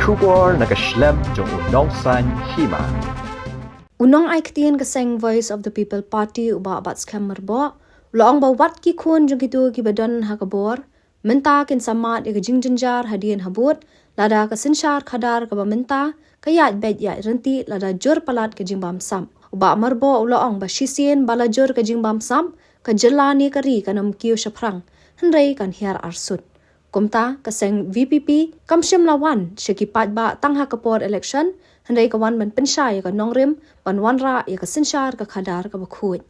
Shubor nakaslem jong unong san hima. Unong ay katiyan kaseng Voice of the People Party uba abat scam merbo. Loong ba wat ki kun jong gitu ki badan hakabor. Menta kin samat ya jingjinjar hadian habut. Lada kasinsyar kadar ka menta. Kayat bed ya renti lada jur palat ke jingbam sam. Uba merbo loong ba shisien bala jur ke jingbam sam. Ka jelani kari kanam kiyo syaprang. Hendrai kan hiar arsut. Kumta kaseng VPP kamshim lawan syakipat ba tangha kapor election hendai kawan man pensyai ka nongrim ban wanra ya kasinsyar ka khadar ka bakhut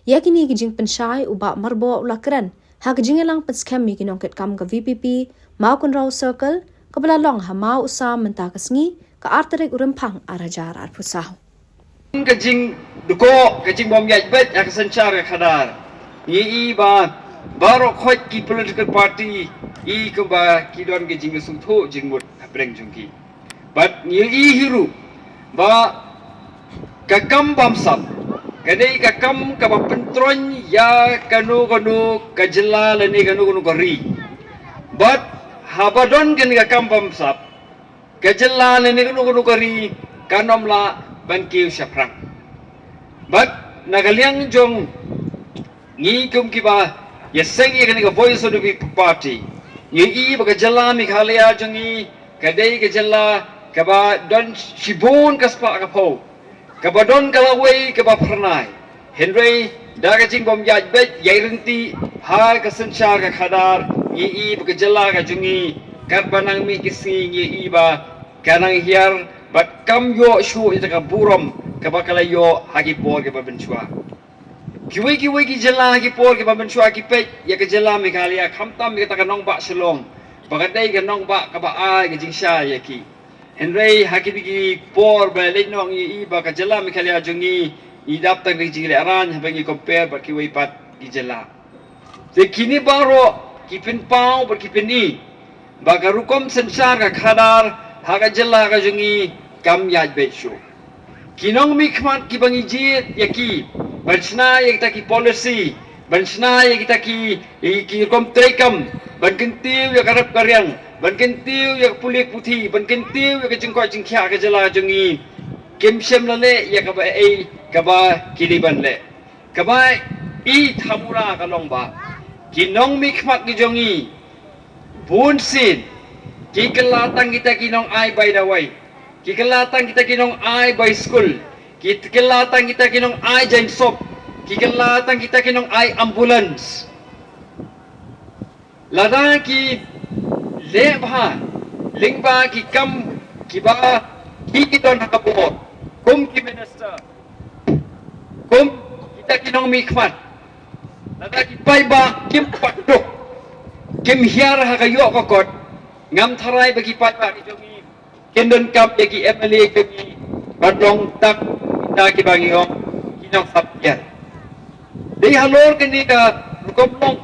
yakini gijing pensyai uba marbo ulakran ha gijingelang penskam mi kinongket kam ka VPP mau kun raw circle ka balalong ha mau usam menta kasngi ka arterik urempang arajar arpusah kajing duko kajing bom yaj bet ya kasinsyar ka khadar yi ba baro khot ki political party I kemba kidon ke jing sungtho jingmut apreng jungki but ni hiru ba kakam bamsam kadai kakam ka pentron ya kanu kajela lani kanu kori but habadon ken kakam bamsam kajela lani kanu kori kanom la bankiu syaprang but nagaliang jong ni kum kiba yeseng ye kan Voice of the People Party Yi baga jala Meghalaya jongi kadai ke jala kaba don shibun kaspa kapo kaba don kalawai kaba pernai Henry daga jing bom yaj bet yairenti ha kasanchar ka khadar yi baga jala ka jongi karbanang mi kisi yi ba kanang hiar bat kam yo shu ita ka buram kaba kalayo hagi por kaba benchua Kiwi ki jala ki por ki baben shua ki pet ya ke jala Meghalaya khamtam ki ta kanong ba shalom bagadai kanong ba ka ba ai ke jingsha ya ki Henry hakidi ki por ba le nong I ba ka jala Meghalaya jongi I dap tang ki jile aran ha bangi compare ba ki wei pat ki jala de kini baro ki pin pau ba ki pini ba ka rukom sensar ka khadar ha ka jala ka jongi kam yaj be shu kinong mi khmat ki bangi jit ya ki Bansna yang kita ki policy, bansna yang kita ki komtrekam, bankentiu yang karap karyang, bankentiu yang pulik putih, bankentiu yang jengkoi jengkia ke jala jengi, kimsem lale yang kaba kiliban le, kaba I thamura kalong ba, kinong mikmat ki jongi, bunsin, ki kelatang kita kinong ai by the way, ki kelatang kita kinong ai by school. Kikelatan kita kinong ay jain sop, kikelatan kita kinong ay ambulance. Lada ki lebha, lingba ki kam kiba kikidon hakabuot, kum ki minister, kum kita kinong mikmat. Lada ki paiba kim patok, kim hiar hakayo kokot, ngam tharay bagi paiba ki jongi, kendon kap yaki MLA kami, badong tak ki bangiong kinong sapyan dei halor kini ka rukomong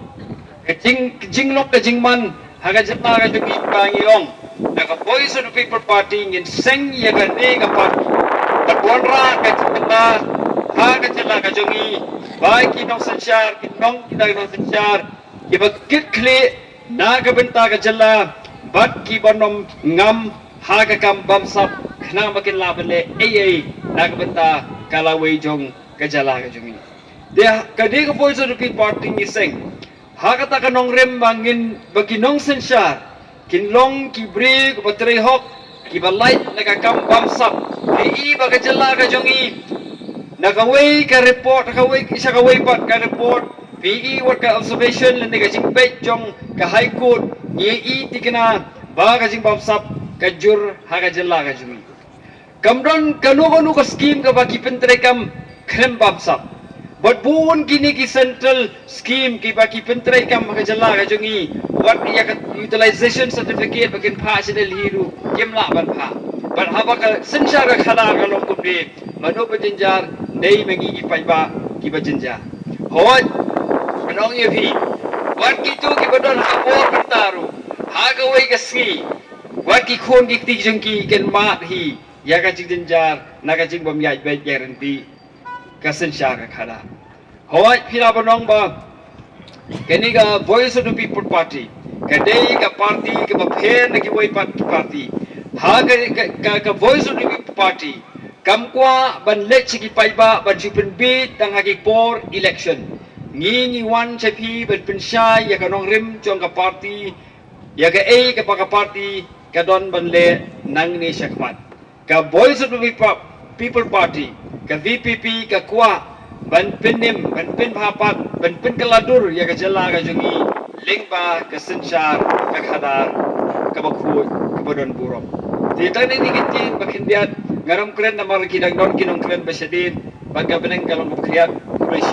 jinglok ka jingman haga jatna ka jugi bangiong naka Voice of the People Party ngin seng ya ka ne ka party patwanra ka jatna haga jatna ka jugi bai kinong sanchar kinong kinong sanchar ki bakit kle na ka benta ka jalla bat ki banom ngam haga kam bamsap khna makin labele ai nagbenta kalaway jong kajala ka jong de kadi ko Voice of the People Party ni seng hakata kanong rem bangin baginong sensar kinlong kibre ko patre hok kibalay nakakam bamsap I baga jala ka jong nakaway ka report nakaway isa kaway pat ka report PE work ka observation le nega jingpet jong ka high court ni tikna baga jing bamsap kajur haga jala ka jong Kamron kanu ka scheme ka baki pentrekam krem bamsap. But buon kini ki central scheme ki baki pentrekam ka jala ka jongi. What ya ka utilization certificate bakin pa sinel hiru kimla ban pa. But haba ka sensya ka khada ka long kumde mano pajenjar nei mengi ki paiba ki pajenjar. Hoy kanong yepi. What ki tu ki badon habor pentaru. Haga wei ka ski. What ki khon ki ti jongki ken ma hi. Ya kacing jenjar, nak kacing bom yaj baik guarantee, kasensyar khada. Hoi pila banong ba, kini ka Voice of the People Party, kadai ka party ka baphen na kiway party, ha ka voice of the people party kam kwa ban let chiki paiba ban chupen bit tang hagi por election ni wan chapi ban pensyai ya kanong rim chong ka party ya ka ka pa ka party ka don ban le nang ni syakmat ka voice of the people party ka VPP ka kwa ban pinim ban pin papat ban pin kaladur ya ka jala ka jungi lingba ka sensyar ka khadar ka bakhu ka bodon burong dito ni nikitin bakindiat ngaram kren na marikidang non kinong kren basyadin pagkabanang kalong bukriat kulay